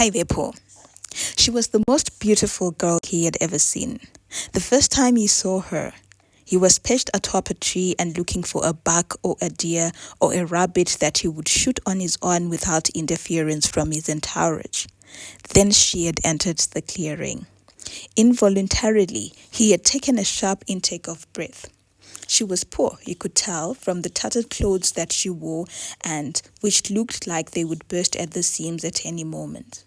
Hi there, Paul. She was the most beautiful girl he had ever seen. The first time he saw her, he was perched atop a tree and looking for a buck or a deer or a rabbit that he would shoot on his own without interference from his entourage. Then she had entered the clearing. Involuntarily, he had taken a sharp intake of breath. She was poor, you could tell, from the tattered clothes that she wore and which looked like they would burst at the seams at any moment.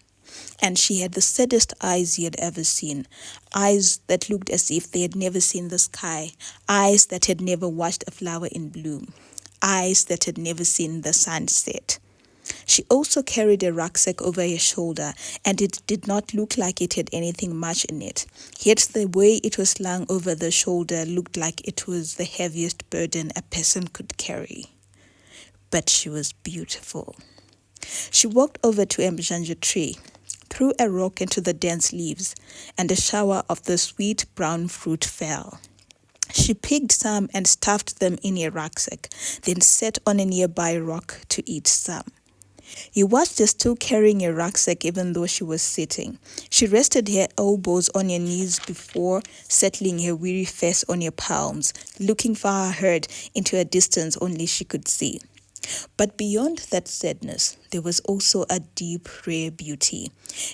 And she had the saddest eyes he had ever seen, eyes that looked as if they had never seen the sky, eyes that had never watched a flower in bloom, eyes that had never seen the sun set. She also carried a rucksack over her shoulder, and it did not look like it had anything much in it. Yet the way it was slung over the shoulder looked like it was the heaviest burden a person could carry. But she was beautiful. She walked over to a mjanja tree, threw a rock into the dense leaves, and a shower of the sweet brown fruit fell. She picked some and stuffed them in a rucksack, then sat on a nearby rock to eat some. He watched her still carrying a rucksack even though she was sitting. She rested her elbows on her knees before settling her weary face on her palms, looking far ahead into a distance only she could see. But beyond that sadness, there was also a deep, rare beauty.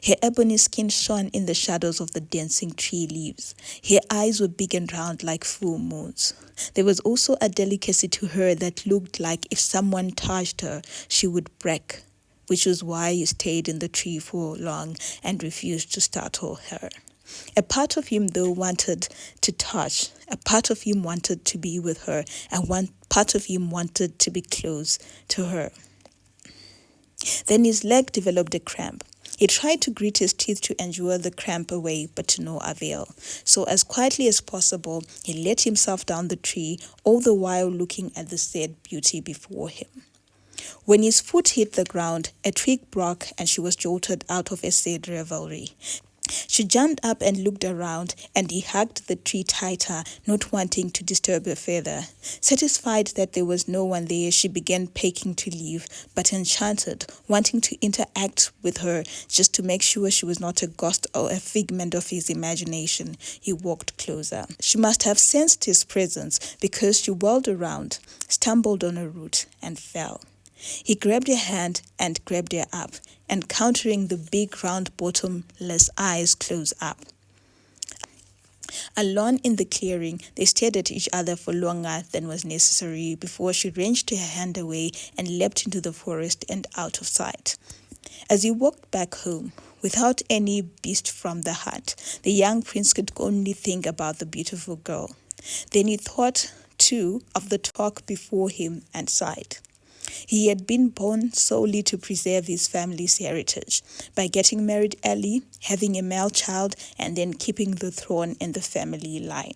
Her ebony skin shone in the shadows of the dancing tree leaves. Her eyes were big and round like full moons. There was also a delicacy to her that looked like if someone touched her, she would break, which was why he stayed in the tree for long and refused to startle her. A part of him, though, wanted to touch. A part of him wanted to be with her, and one part of him wanted to be close to her. Then his leg developed a cramp. He tried to grit his teeth to endure the cramp away, but to no avail. So as quietly as possible, he let himself down the tree, all the while looking at the sad beauty before him. When his foot hit the ground, a twig broke and she was jolted out of a sad revelry. She jumped up and looked around, and he hugged the tree tighter, not wanting to disturb her further. Satisfied that there was no one there, she began packing to leave, but enchanted, wanting to interact with her just to make sure she was not a ghost or a figment of his imagination, he walked closer. She must have sensed his presence because she whirled around, stumbled on a root, and fell. He grabbed her hand and grabbed her up, encountering the big round bottomless eyes close up. Alone in the clearing, they stared at each other for longer than was necessary before she wrenched her hand away and leapt into the forest and out of sight. As he walked back home, without any beast from the hunt, the young prince could only think about the beautiful girl. Then he thought, too, of the talk before him and sighed. He had been born solely to preserve his family's heritage by getting married early, having a male child, and then keeping the throne in the family line.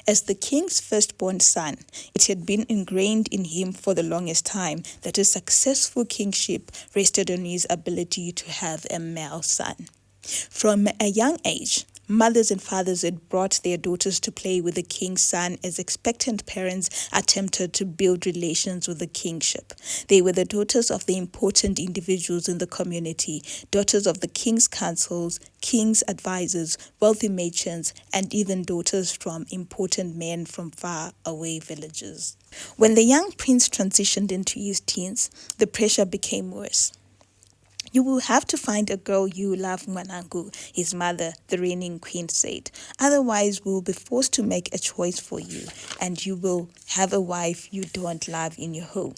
As the king's firstborn son, it had been ingrained in him for the longest time that a successful kingship rested on his ability to have a male son. From a young age, mothers and fathers had brought their daughters to play with the king's son as expectant parents attempted to build relations with the kingship. They were the daughters of the important individuals in the community, daughters of the king's councils, king's advisors, wealthy merchants, and even daughters from important men from far away villages. When the young prince transitioned into his teens, the pressure became worse. "You will have to find a girl you love, Mwanangu," his mother, the reigning queen, said. "Otherwise, we'll be forced to make a choice for you, and you will have a wife you don't love in your home."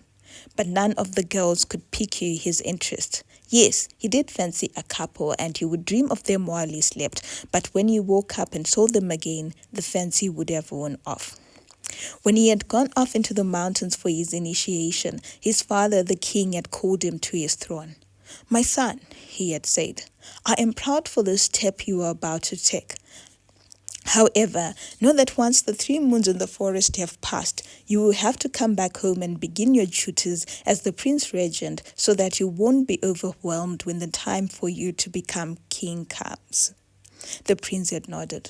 But none of the girls could pique his interest. Yes, he did fancy a couple, and he would dream of them while he slept, but when he woke up and saw them again, the fancy would have worn off. When he had gone off into the mountains for his initiation, his father, the king, had called him to his throne. "My son," he had said, "I am proud for the step you are about to take. However, know that once the 3 moons in the forest have passed, you will have to come back home and begin your duties as the prince regent so that you won't be overwhelmed when the time for you to become king comes." The prince had nodded.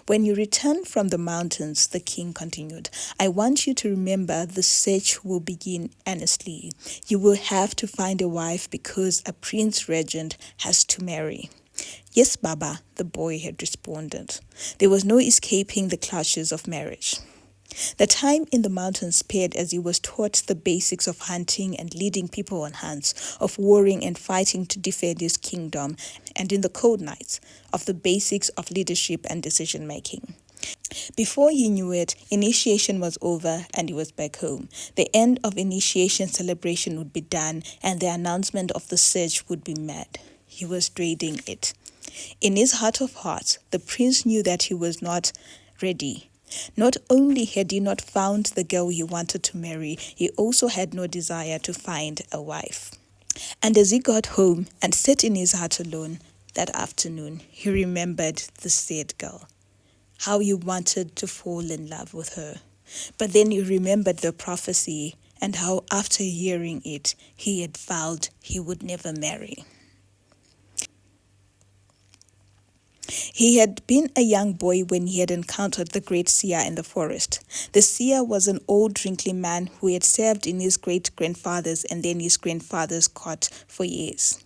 When you return from the mountains, the king continued, I want you to remember the search will begin earnestly. You will have to find a wife because a prince regent has to marry. Yes, Baba, the boy had responded. There was no escaping the clutches of marriage. The time in the mountains spared as he was taught the basics of hunting and leading people on hunts, of warring and fighting to defend his kingdom, and in the cold nights, of the basics of leadership and decision-making. Before he knew it, initiation was over and he was back home. The end of initiation celebration would be done and the announcement of the search would be made. He was dreading it. In his heart of hearts, the prince knew that he was not ready. Not only had he not found the girl he wanted to marry, he also had no desire to find a wife. And as he got home and sat in his heart alone that afternoon, he remembered the said girl, how he wanted to fall in love with her. But then he remembered the prophecy and how after hearing it, he had vowed he would never marry. He had been a young boy when he had encountered the great seer in the forest. The seer was an old wrinkly man who had served in his great-grandfather's and then his grandfather's court for years.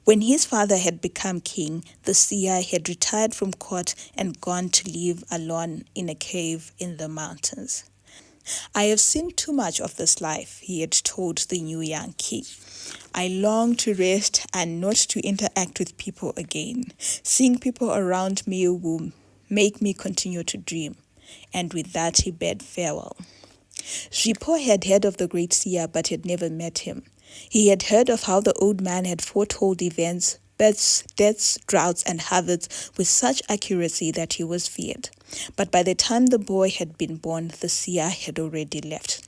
When his father had become king, the seer had retired from court and gone to live alone in a cave in the mountains. I have seen too much of this life, he had told the new young king. I long to rest and not to interact with people again. Seeing people around me will make me continue to dream. And with that he bade farewell. Jipo had heard of the great seer but had never met him. He had heard of how the old man had foretold events, births, deaths, droughts, and harvests with such accuracy that he was feared. But by the time the boy had been born, the seer had already left.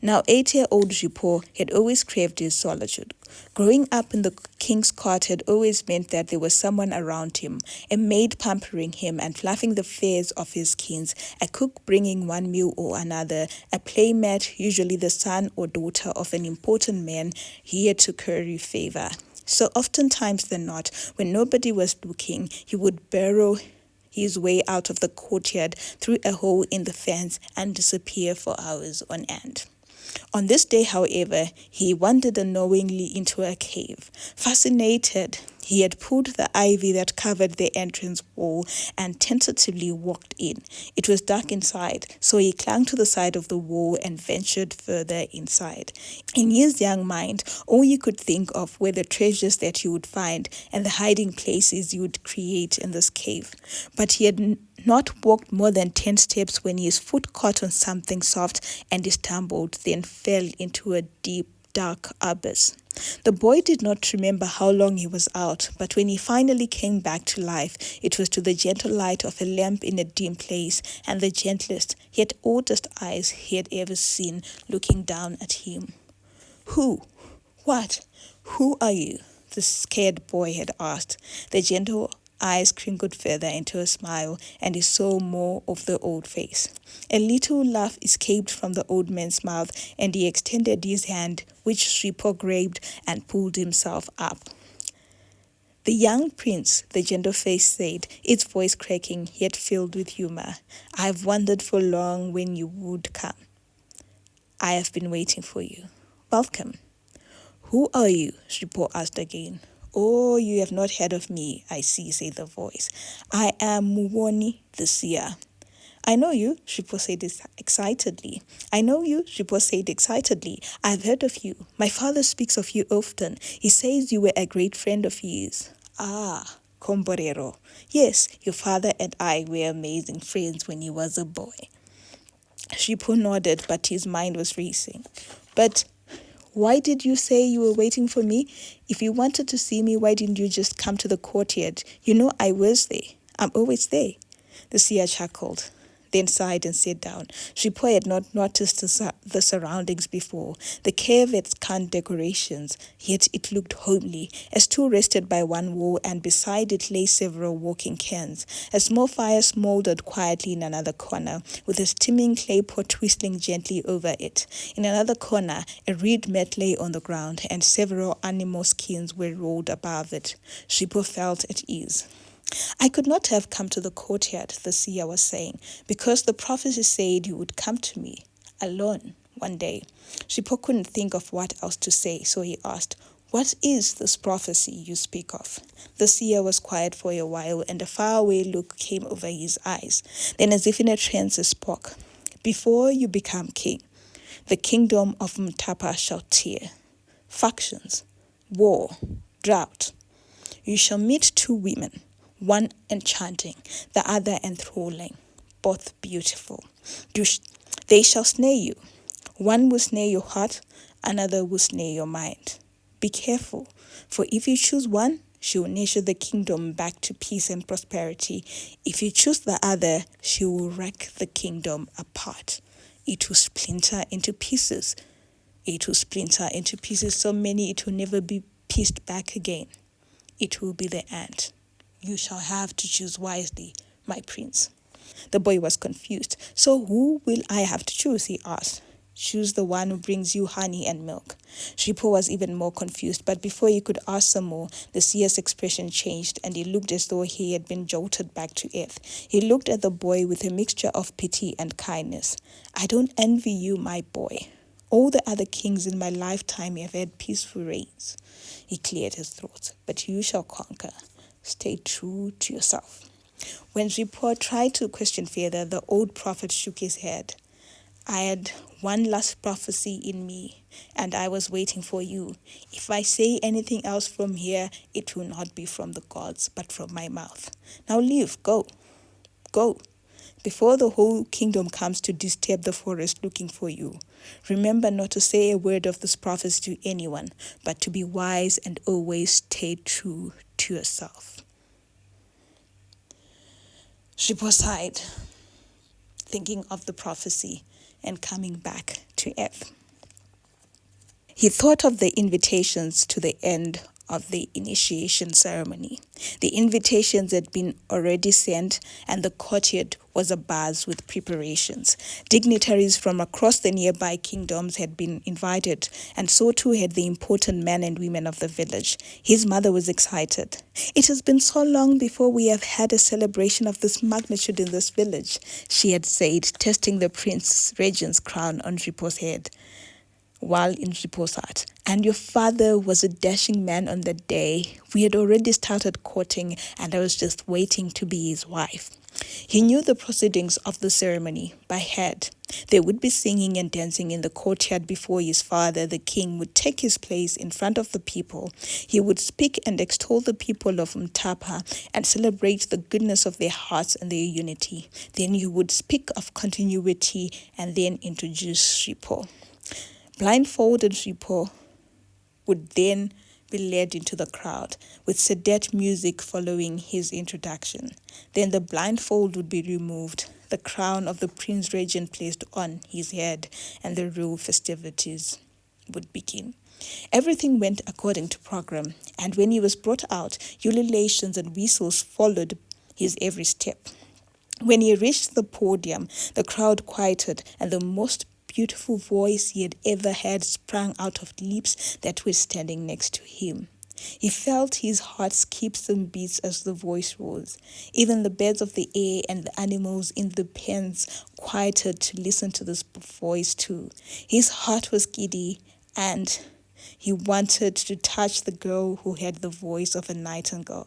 Now 8-year-old Jipo had always craved his solitude. Growing up in the king's court had always meant that there was someone around him, a maid pampering him and fluffing the feathers of his skins, a cook bringing one meal or another, a playmate, usually the son or daughter of an important man, here to curry favor. So oftentimes than not, when nobody was looking, he would burrow his way out of the courtyard through a hole in the fence and disappear for hours on end. On this day, however, he wandered unknowingly into a cave. Fascinated, he had pulled the ivy that covered the entrance wall and tentatively walked in. It was dark inside, so he clung to the side of the wall and ventured further inside. In his young mind, all he could think of were the treasures that he would find and the hiding places he would create in this cave. But he had not walked more than 10 steps when his foot caught on something soft and he stumbled, then fell into a deep, dark abyss. The boy did not remember how long he was out, but when he finally came back to life, it was to the gentle light of a lamp in a dim place and the gentlest, yet oldest eyes he had ever seen looking down at him. Who? What? Who are you? The scared boy had asked. The gentle eyes crinkled further into a smile, and he saw more of the old face. A little laugh escaped from the old man's mouth, and he extended his hand, which Jipo grabbed and pulled himself up. The young prince, the gentle face said, its voice cracking, yet filled with humor. I have wondered for long when you would come. I have been waiting for you. Welcome. Who are you? Jipo asked again. Oh, you have not heard of me, I see, said the voice. I am Muwoni, the seer. I know you, Jipo said excitedly. I know you, Jipo said excitedly. I've heard of you. My father speaks of you often. He says you were a great friend of his. Ah, Comborero. Yes, your father and I were amazing friends when he was a boy. Jipo nodded, but his mind was racing. But why did you say you were waiting for me? If you wanted to see me, why didn't you just come to the courtyard? You know I was there. I'm always there. The seer chuckled, then sighed and sat down. Jipo had not noticed the surroundings before. The cave had scant decorations, yet it looked homely. A stool rested by one wall, and beside it lay several walking cans. A small fire smoldered quietly in another corner, with a steaming clay pot whistling gently over it. In another corner, a reed mat lay on the ground, and several animal skins were rolled above it. Jipo felt at ease. I could not have come to the courtyard, the seer was saying, because the prophecy said you would come to me, alone, one day. Shippo couldn't think of what else to say, so he asked, "What is this prophecy you speak of?" The seer was quiet for a while, and a faraway look came over his eyes. Then, as if in a trance, he spoke. "Before you become king, the kingdom of Mtapa shall tear. Factions, war, drought. You shall meet two women, one enchanting, the other enthralling, both beautiful. They shall snare you. One will snare your heart, another will snare your mind. Be careful, for if you choose one, she will nurture the kingdom back to peace and prosperity. If you choose the other, she will wreck the kingdom apart. It will splinter into pieces. It will splinter into pieces so many it will never be pieced back again. It will be the end. You shall have to choose wisely, my prince." The boy was confused. "So who will I have to choose?" he asked. "Choose the one who brings you honey and milk." Shippo was even more confused, but before he could ask some more, the seer's expression changed, and he looked as though he had been jolted back to earth. He looked at the boy with a mixture of pity and kindness. "I don't envy you, my boy. All the other kings in my lifetime have had peaceful reigns." He cleared his throat. "But you shall conquer. Stay true to yourself." When Shippo tried to question further, the old prophet shook his head. "I had one last prophecy in me, and I was waiting for you. If I say anything else from here, it will not be from the gods, but from my mouth. Now leave, go, before the whole kingdom comes to disturb the forest looking for you. Remember not to say a word of this prophecy to anyone, but to be wise and always stay true to yourself." Shippo sighed, thinking of the prophecy and coming back to earth. He thought of the invitations to the end of the initiation ceremony. The invitations had been already sent, and the courtyard was abuzz with preparations. Dignitaries from across the nearby kingdoms had been invited, and so too had the important men and women of the village. His mother was excited. "It has been so long before we have had a celebration of this magnitude in this village," she had said, testing the Prince Regent's crown on Shippo's head while in Shippo's heart. "And your father was a dashing man on that day. We had already started courting, and I was just waiting to be his wife." He knew the proceedings of the ceremony by heart. They would be singing and dancing in the courtyard before his father, the king, would take his place in front of the people. He would speak and extol the people of Mtapa and celebrate the goodness of their hearts and their unity. Then he would speak of continuity and then introduce Shippo. Blindfolded Shippo would then be led into the crowd, with sedate music following his introduction. Then the blindfold would be removed, the crown of the Prince Regent placed on his head, and the real festivities would begin. Everything went according to program, and when he was brought out, ululations and whistles followed his every step. When he reached the podium, the crowd quieted, and the most beautiful voice he had ever heard sprang out of lips that were standing next to him. He felt his heart skip some beats as the voice rose. Even the birds of the air and the animals in the pens quieted to listen to this voice too. His heart was giddy, and he wanted to touch the girl who had the voice of a nightingale.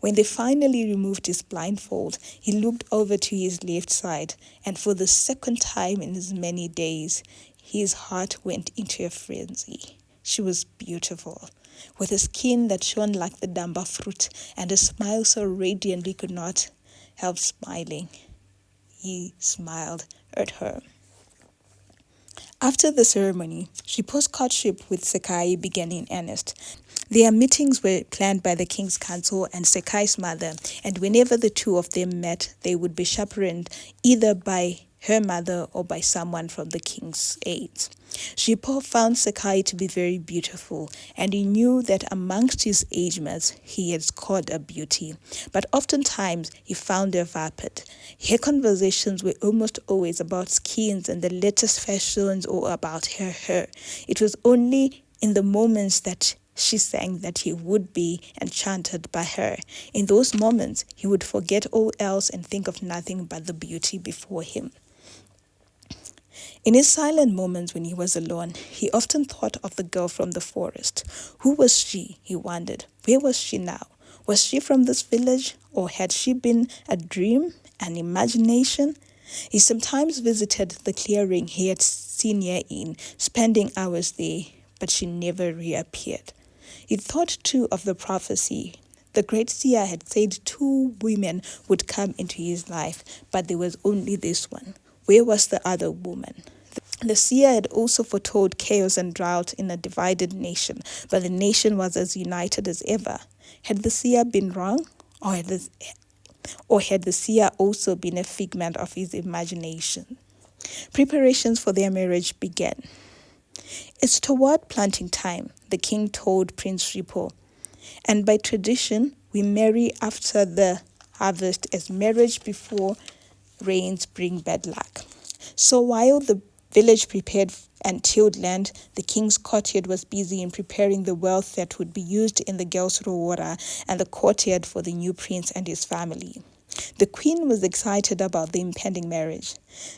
When they finally removed his blindfold, he looked over to his left side, and for the second time in as many days, his heart went into a frenzy. She was beautiful, with a skin that shone like the damba fruit, and a smile so radiant he could not help smiling. He smiled at her. After the ceremony, Shippo's courtship with Sekai began in earnest. Their meetings were planned by the king's council and Sekai's mother, and whenever the two of them met, they would be chaperoned either by her mother or by someone from the king's aides. Shippo found Sekai to be very beautiful, and he knew that amongst his age mates he had scored a beauty. But oftentimes he found her vapid. Her conversations were almost always about skins and the latest fashions or about her hair. It was only in the moments that She sang that he would be enchanted by her. In those moments, he would forget all else and think of nothing but the beauty before him. In his silent moments when he was alone, he often thought of the girl from the forest. Who was she, he wondered. Where was she now? Was she from this village, or had she been a dream, an imagination? He sometimes visited the clearing he had seen her in, spending hours there, but she never reappeared. He thought too of the prophecy. The great seer had said 2 women would come into his life, but there was only this one. Where was the other woman? The seer had also foretold chaos and drought in a divided nation, but the nation was as united as ever. Had the seer been wrong, or had the seer also been a figment of his imagination? Preparations for their marriage began. It's toward planting time, the king told Prince Ripo, and by tradition, we marry after the harvest, as marriage before rains bring bad luck. So while the village prepared and tilled land, the king's courtyard was busy in preparing the wealth that would be used in the girl's rohora and the courtyard for the new prince and his family. The queen was excited about the impending marriage.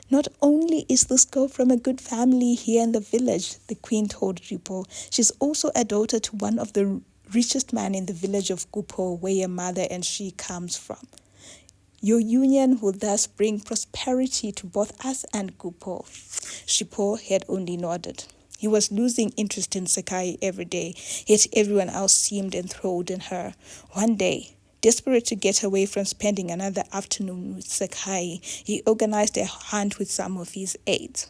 Not only is this girl from a good family here in the village, the queen told Ripo, she's also a daughter to one of the richest men in the village of Kupo, where your mother and she comes from. Your union will thus bring prosperity to both us and Kupo. Shipo had only nodded. He was losing interest in Sakai every day, yet everyone else seemed enthralled in her. One day, desperate to get away from spending another afternoon with Sakai, he organized a hunt with some of his aides.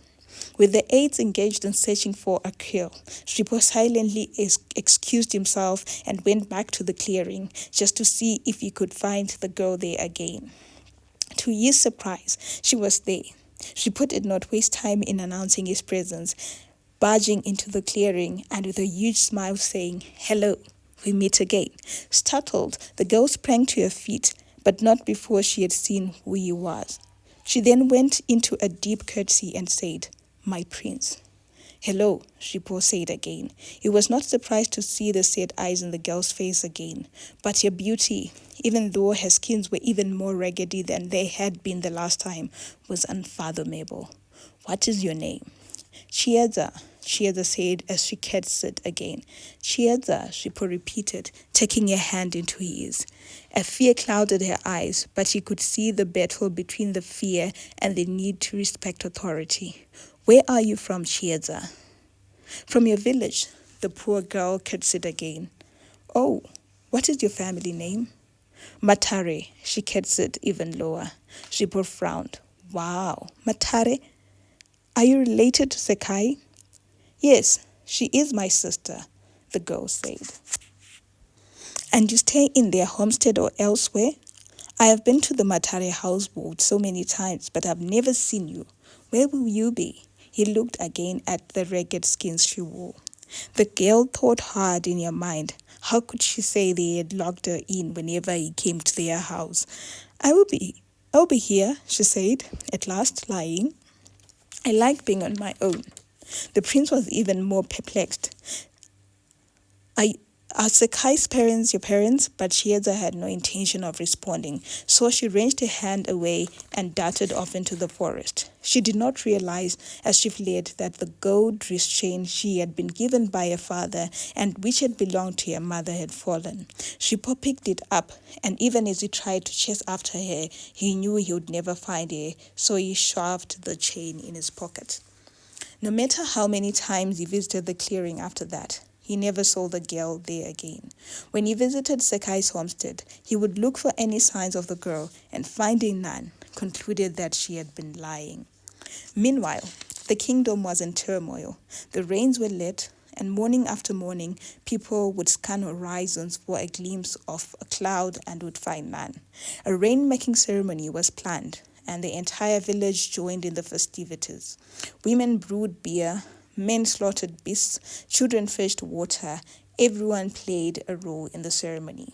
With the aides engaged in searching for a kill, Shipo silently excused himself and went back to the clearing just to see if he could find the girl there again. To his surprise, she was there. Shipo did not waste time in announcing his presence, barging into the clearing and with a huge smile saying, "Hello, we meet again." Startled, the girl sprang to her feet, but not before she had seen who he was. She then went into a deep curtsy and said, "My prince." "Hello," Shipo said again. He was not surprised to see the sad eyes in the girl's face again. But her beauty, even though her skins were even more raggedy than they had been the last time, was unfathomable. "What is your name?" "Chiedza," Chiedza said as she curtsied again. "Chiedza," Shipo repeated, taking her hand into his. A fear clouded her eyes, but he could see the battle between the fear and the need to respect authority. "Where are you from, Chiedza?" "From your village," the poor girl curtsied again. "Oh, what is your family name?" "Matare," she curtsied even lower. Shipo frowned. "Wow, Matare? Are you related to Sakai?" "Yes, she is my sister," the girl said. "And you stay in their homestead or elsewhere?" "I have been to the Matare houseboat so many times, but I've never seen you. Where will you be?" He looked again at the ragged skins she wore. The girl thought hard in her mind. How could she say they had locked her in whenever he came to their house? I'll be here," she said, at last lying. "I like being on my own." The prince was even more perplexed. Are Sakai's parents your parents? But Chiedza had no intention of responding, so she wrenched her hand away and darted off into the forest. She did not realize, as she fled, that the gold wrist chain she had been given by her father and which had belonged to her mother had fallen. Shipo picked it up, and even as he tried to chase after her, he knew he would never find her, so he shoved the chain in his pocket. No matter how many times he visited the clearing after that, he never saw the girl there again. When he visited Sakai's homestead, he would look for any signs of the girl, and finding none, concluded that she had been lying. Meanwhile, the kingdom was in turmoil. The rains were late, and morning after morning, people would scan horizons for a glimpse of a cloud and would find none. A rain-making ceremony was planned, and the entire village joined in the festivities. Women brewed beer, men slaughtered beasts, children fetched water. Everyone played a role in the ceremony.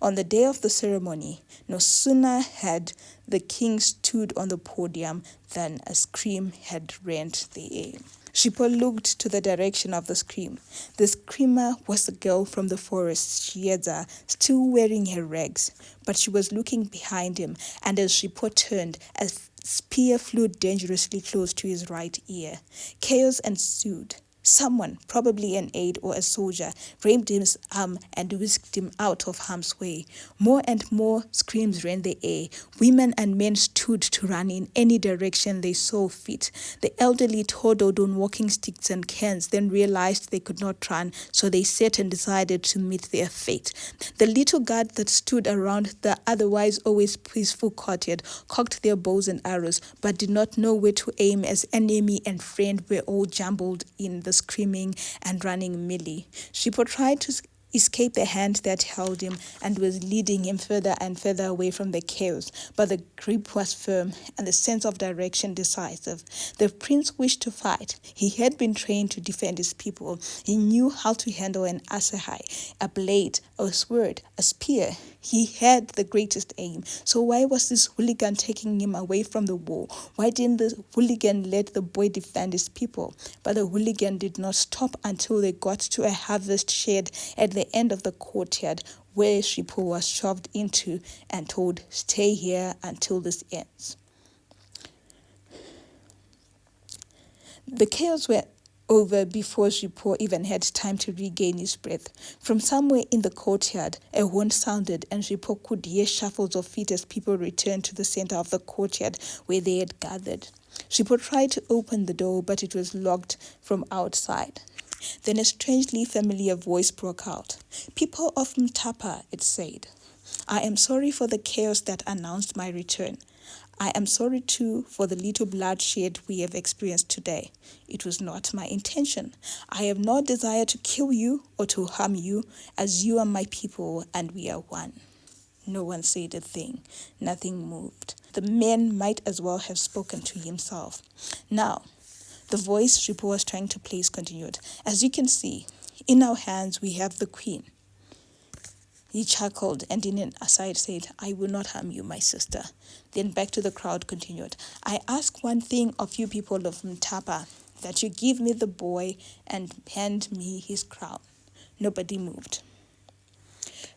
On the day of the ceremony, no sooner had the king stood on the podium than a scream had rent the air. Shippo looked to the direction of the scream. The screamer was the girl from the forest, Chiedza, still wearing her rags, but she was looking behind him, and as Shippo turned, a spear flew dangerously close to his right ear. Chaos ensued. Someone, probably an aide or a soldier, rammed his arm and whisked him out of harm's way. More and more screams rent the air. Women and men stood to run in any direction they saw fit. The elderly toddled on walking sticks and cans, then realized they could not run, so they sat and decided to meet their fate. The little guard that stood around the otherwise always peaceful courtyard cocked their bows and arrows, but did not know where to aim, as enemy and friend were all jumbled in the screaming and running melee. Shippo tried to escape the hand that held him and was leading him further and further away from the chaos, but the grip was firm and the sense of direction decisive. The prince wished to fight. He had been trained to defend his people. He knew how to handle an assegai, a blade, a sword, a spear. He had the greatest aim. So why was this hooligan taking him away from the war? Why didn't the hooligan let the boy defend his people? But the hooligan did not stop until they got to a harvest shed at the end of the courtyard, where Shippo was shoved into and told, "Stay here until this ends." The chaos were over before Shippo even had time to regain his breath. From somewhere in the courtyard, a horn sounded, and Shippo could hear shuffles of feet as people returned to the center of the courtyard where they had gathered. Shippo tried to open the door, but it was locked from outside. Then a strangely familiar voice broke out. "People of Mtapa," it said, "I am sorry for the chaos that announced my return. I am sorry too for the little bloodshed we have experienced today. It was not my intention. I have no desire to kill you or to harm you, as you are my people and we are one." No one said a thing. Nothing moved. The man might as well have spoken to himself. Now, the voice Shippo was trying to place continued. "As you can see, in our hands we have the queen." He chuckled and in an aside said, "I will not harm you, my sister." Then back to the crowd continued. "I ask one thing of you people of Mtapa, that you give me the boy and hand me his crown." Nobody moved.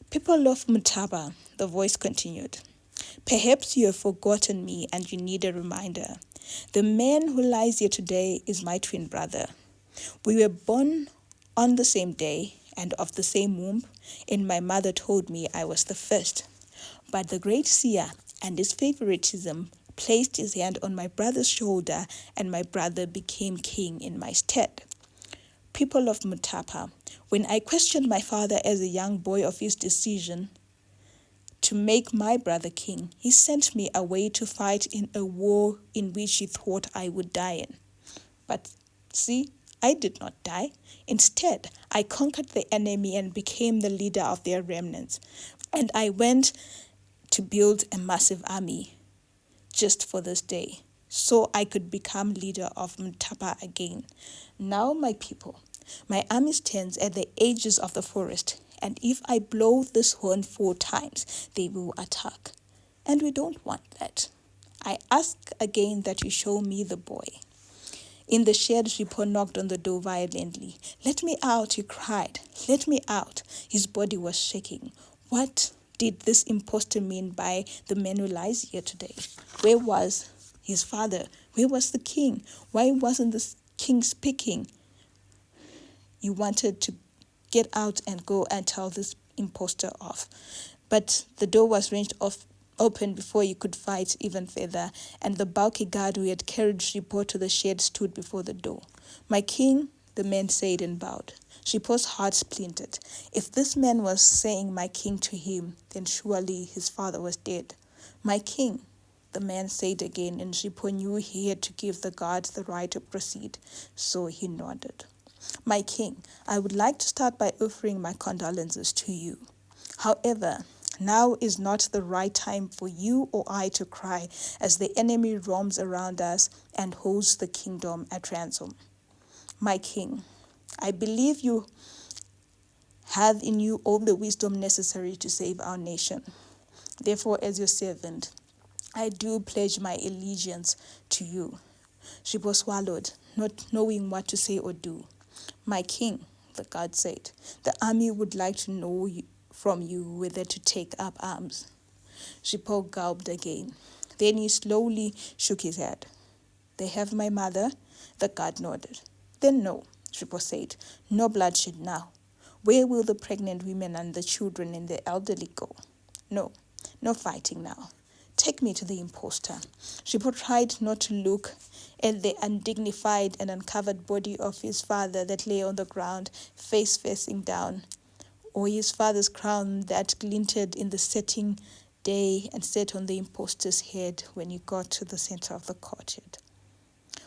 "People of Mtapa," the voice continued, "perhaps you have forgotten me and you need a reminder. The man who lies here today is my twin brother. We were born on the same day and of the same womb, and my mother told me I was the first. But the great seer and his favoritism placed his hand on my brother's shoulder, and my brother became king in my stead. People of Mutapa, when I questioned my father as a young boy of his decision to make my brother king, he sent me away to fight in a war in which he thought I would die in. But see, I did not die. Instead, I conquered the enemy and became the leader of their remnants. And I went to build a massive army just for this day, so I could become leader of Mtapa again. Now, my people, my army stands at the edges of the forest, and if I blow this horn 4 times, they will attack. And we don't want that. I ask again that you show me the boy." In the shed, Shippo knocked on the door violently. "Let me out," he cried. "Let me out." His body was shaking. What did this impostor mean by the man who lies here today? Where was his father? Where was the king? Why wasn't the king speaking? He wanted to get out and go and tell this impostor off. But the door was wrenched open before he could fight even further, and the bulky guard who had carried Shippo to the shed stood before the door. "My king," the man said and bowed. Shippo's heart splintered. If this man was saying "my king" to him, then surely his father was dead. "My king," the man said again, and Shippo knew he had to give the guard the right to proceed, so he nodded. "My king, I would like to start by offering my condolences to you. However, now is not the right time for you or I to cry as the enemy roams around us and holds the kingdom at ransom. My king, I believe you have in you all the wisdom necessary to save our nation. Therefore, as your servant, I do pledge my allegiance to you." Shippo swallowed, not knowing what to say or do. "My king," the god said, "the army would like to know from you whether to take up arms." Shippo gulped again. Then he slowly shook his head. "They have my mother?" The god nodded. "Then no," Shippo said. "No bloodshed now. Where will the pregnant women and the children and the elderly go? No, no fighting now. Take me to the impostor." Shippo tried not to look at the undignified and uncovered body of his father that lay on the ground, face facing down, or his father's crown that glinted in the setting day and sat on the impostor's head when he got to the center of the courtyard.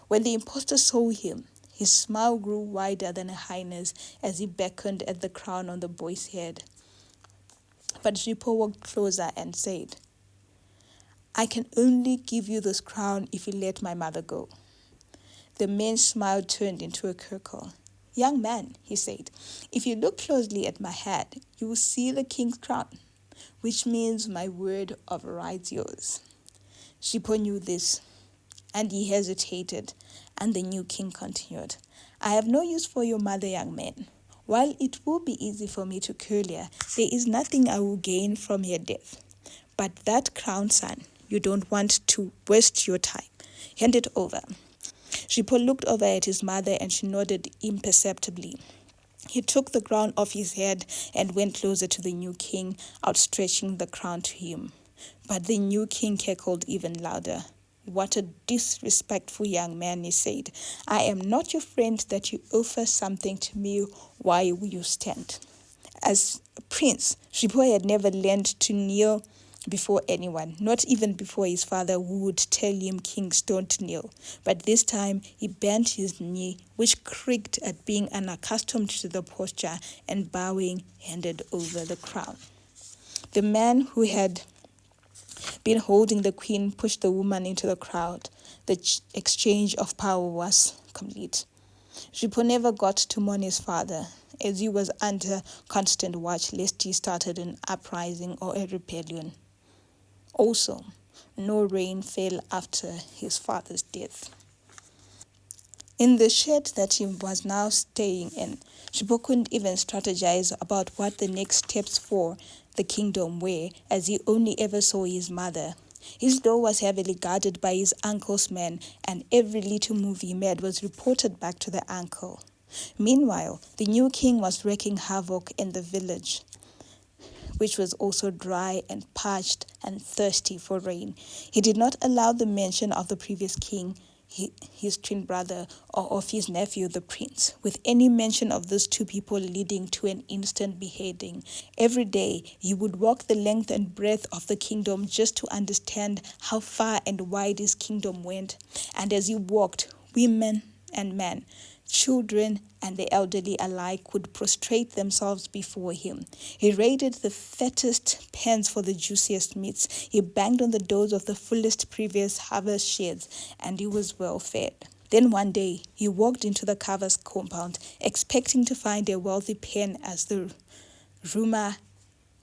When the impostor saw him, his smile grew wider than a hyena's as he beckoned at the crown on the boy's head. But Shippo walked closer and said, "I can only give you this crown if you let my mother go." The man's smile turned into a crackle. "Young man," he said, "if you look closely at my head, you will see the king's crown, which means my word of right's yours." Shippo knew this, and he hesitated, and the new king continued, "I have no use for your mother, young man. While it will be easy for me to kill her, there is nothing I will gain from her death. But that crown, son, you don't want to waste your time. Hand it over." Shippo looked over at his mother and she nodded imperceptibly. He took the crown off his head and went closer to the new king, outstretching the crown to him. But the new king cackled even louder. "What a disrespectful young man," he said. "I am not your friend that you offer something to me while you stand." As a prince, Shippo had never learned to kneel before anyone, not even before his father, who would tell him kings don't kneel. But this time he bent his knee, which creaked at being unaccustomed to the posture, and bowing, handed over the crown. The man who had been holding the queen pushed the woman into the crowd. The exchange of power was complete. Shippo never got to mourn his father, as he was under constant watch lest he started an uprising or a rebellion. Also, no rain fell after his father's death. In the shed that he was now staying in, Shippo couldn't even strategize about what the next steps for the kingdom were, as he only ever saw his mother. His door was heavily guarded by his uncle's men, and every little move he made was reported back to the uncle. Meanwhile, the new king was wreaking havoc in the village, which was also dry and parched and thirsty for rain. He did not allow the mention of the previous king, his twin brother, or of his nephew, the prince, with any mention of those two people leading to an instant beheading. Every day, he would walk the length and breadth of the kingdom just to understand how far and wide his kingdom went. And as he walked, women and men, children and the elderly alike would prostrate themselves before him. He raided the fattest pens for the juiciest meats. He banged on the doors of the fullest previous harvest sheds, and he was well fed. Then one day, he walked into the carver's compound, expecting to find a wealthy pen, as the rumor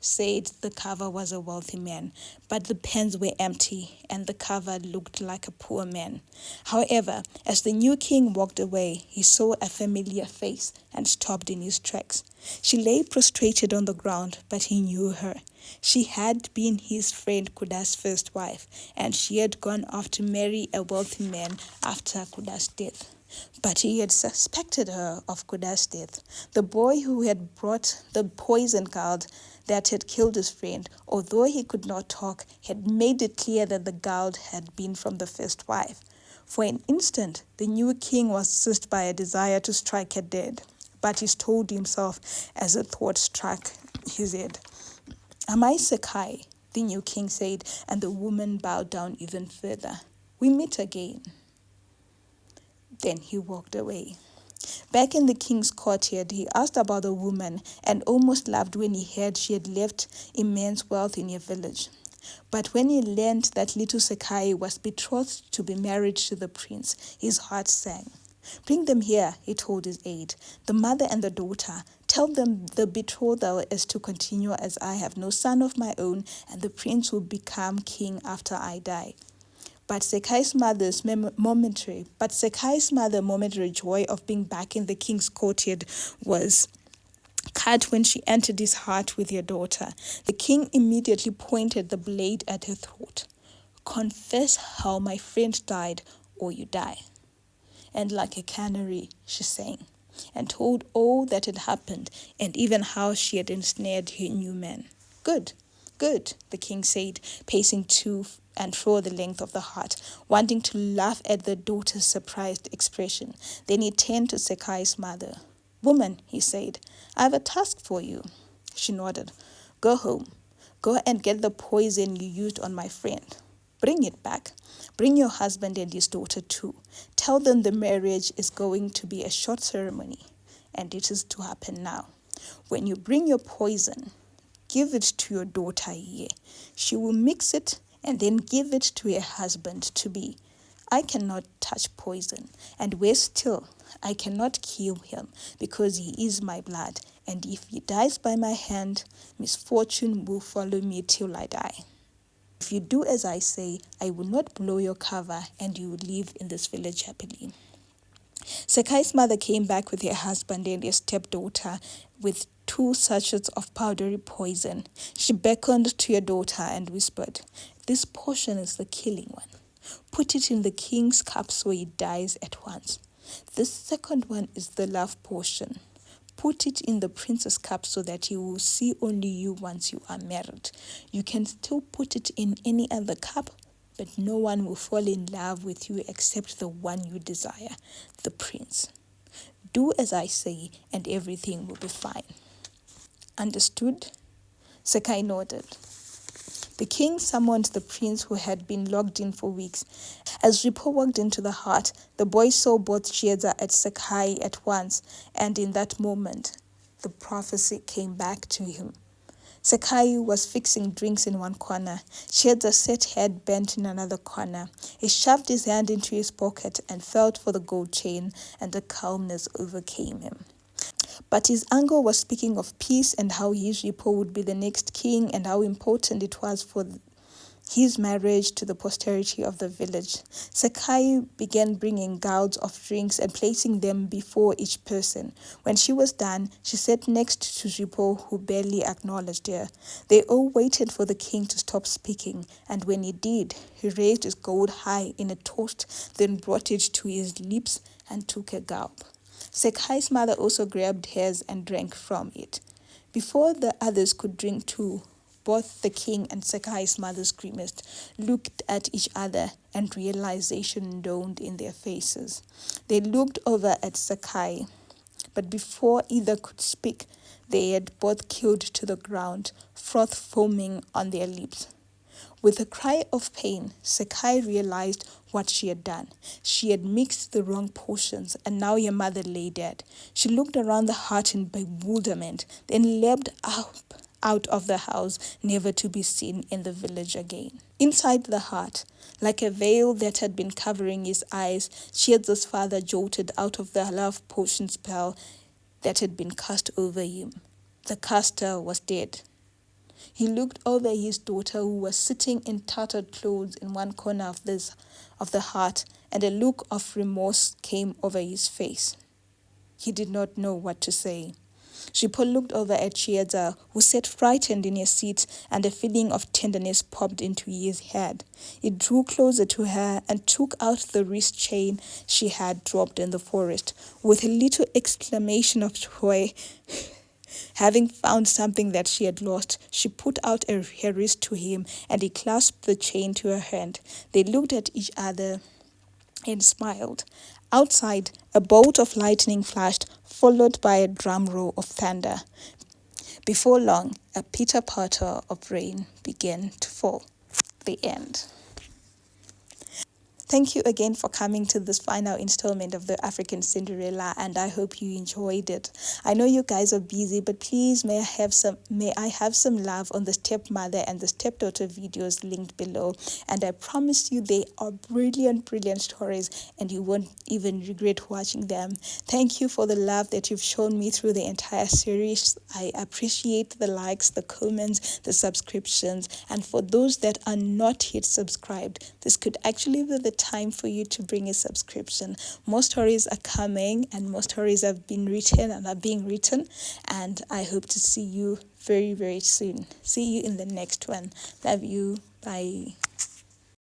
said the carver was a wealthy man, but the pens were empty and the carver looked like a poor man. However, as the new king walked away, he saw a familiar face and stopped in his tracks. She lay prostrated on the ground, but he knew her. She had been his friend Kuda's first wife, and she had gone off to marry a wealthy man after Kuda's death. But he had suspected her of Kuda's death. The boy who had brought the poison gourd that had killed his friend, although he could not talk, had made it clear that the gourd had been from the first wife. For an instant, the new king was seized by a desire to strike her dead, but he told himself as a thought struck his head. "Am I Sakai?" the new king said, and the woman bowed down even further. "We meet again." Then he walked away. Back in the king's courtyard, he asked about the woman and almost laughed when he heard she had left immense wealth in her village. But when he learned that little Sakai was betrothed to be married to the prince, his heart sank. "Bring them here," he told his aide, "the mother and the daughter. Tell them the betrothal is to continue as I have no son of my own, and the prince will become king after I die. But Sekai's momentary joy of being back in the king's courtyard was cut when she entered his heart with your daughter. The king immediately pointed the blade at her throat. Confess how my friend died, or you die. And like a canary, she sang, and told all that had happened, and even how she had ensnared her new man. Good, good, the king said, pacing to and fro the length of the heart, wanting to laugh at the daughter's surprised expression. Then he turned to Sekai's mother. Woman, he said, I have a task for you. She nodded. Go home. Go and get the poison you used on my friend. Bring it back. Bring your husband and his daughter too. Tell them the marriage is going to be a short ceremony, and it is to happen now. When you bring your poison, give it to your daughter here. She will mix it and then give it to her husband-to-be. I cannot touch poison, and worse still, I cannot kill him, because he is my blood, and if he dies by my hand, misfortune will follow me till I die. If you do as I say, I will not blow your cover, and you will live in this village happily. Sekai's mother came back with her husband and her stepdaughter with 2 sachets of powdery poison. She beckoned to her daughter and whispered, This portion is the killing one. Put it in the king's cup so he dies at once. The second one is the love portion. Put it in the prince's cup so that he will see only you once you are married. You can still put it in any other cup, but no one will fall in love with you except the one you desire, the prince. Do as I say, and everything will be fine. Understood? Sekai nodded. The king summoned the prince, who had been locked in for weeks. As Ripo walked into the hut, the boy saw both Chiedza and Sekai at once, and in that moment, the prophecy came back to him. Sekai was fixing drinks in one corner. Chiedza sat head bent in another corner. He shoved his hand into his pocket and felt for the gold chain, and a calmness overcame him. But his uncle was speaking of peace and how his Ripo would be the next king and how important it was for his marriage to the posterity of the village. Sekai began bringing gouts of drinks and placing them before each person. When she was done, she sat next to Ripo, who barely acknowledged her. They all waited for the king to stop speaking, and when he did, he raised his gold high in a toast, then brought it to his lips and took a gulp. Sekai's mother also grabbed hers and drank from it. Before the others could drink too, both the king and Sekai's mother's grimaced, looked at each other, and realization dawned in their faces. They looked over at Sekai, but before either could speak, they had both killed to the ground, froth foaming on their lips. With a cry of pain, Sekai realized what she had done. She had mixed the wrong portions, and now your mother lay dead. She looked around the hut in bewilderment, then leapt out of the house, never to be seen in the village again. Inside the hut, like a veil that had been covering his eyes, Chiedza's father jolted out of the love potion spell that had been cast over him. The caster was dead. He looked over his daughter, who was sitting in tattered clothes in one corner of the hut, and a look of remorse came over his face. He did not know what to say. Ripo looked over at Chiedza, who sat frightened in her seat, and a feeling of tenderness popped into his head. He drew closer to her and took out the wrist chain she had dropped in the forest. With a little exclamation of joy, having found something that she had lost, she put out her wrist to him, and he clasped the chain to her hand. They looked at each other and smiled. Outside, a bolt of lightning flashed, followed by a drum roll of thunder. Before long, a pitter-patter of rain began to fall. The end. Thank you again for coming to this final installment of the African Cinderella, and I hope you enjoyed it. I know you guys are busy, but please may I have some love on the stepmother and the stepdaughter videos linked below. And I promise you they are brilliant stories, and you won't even regret watching them. Thank you for the love that you've shown me through the entire series. I appreciate the likes, the comments, the subscriptions, and for those that are not yet subscribed, this could actually be the time for you to bring a subscription. More stories are coming, and more stories have been written and are being written, and I hope to see you very soon. See you in the next one. Love you. Bye.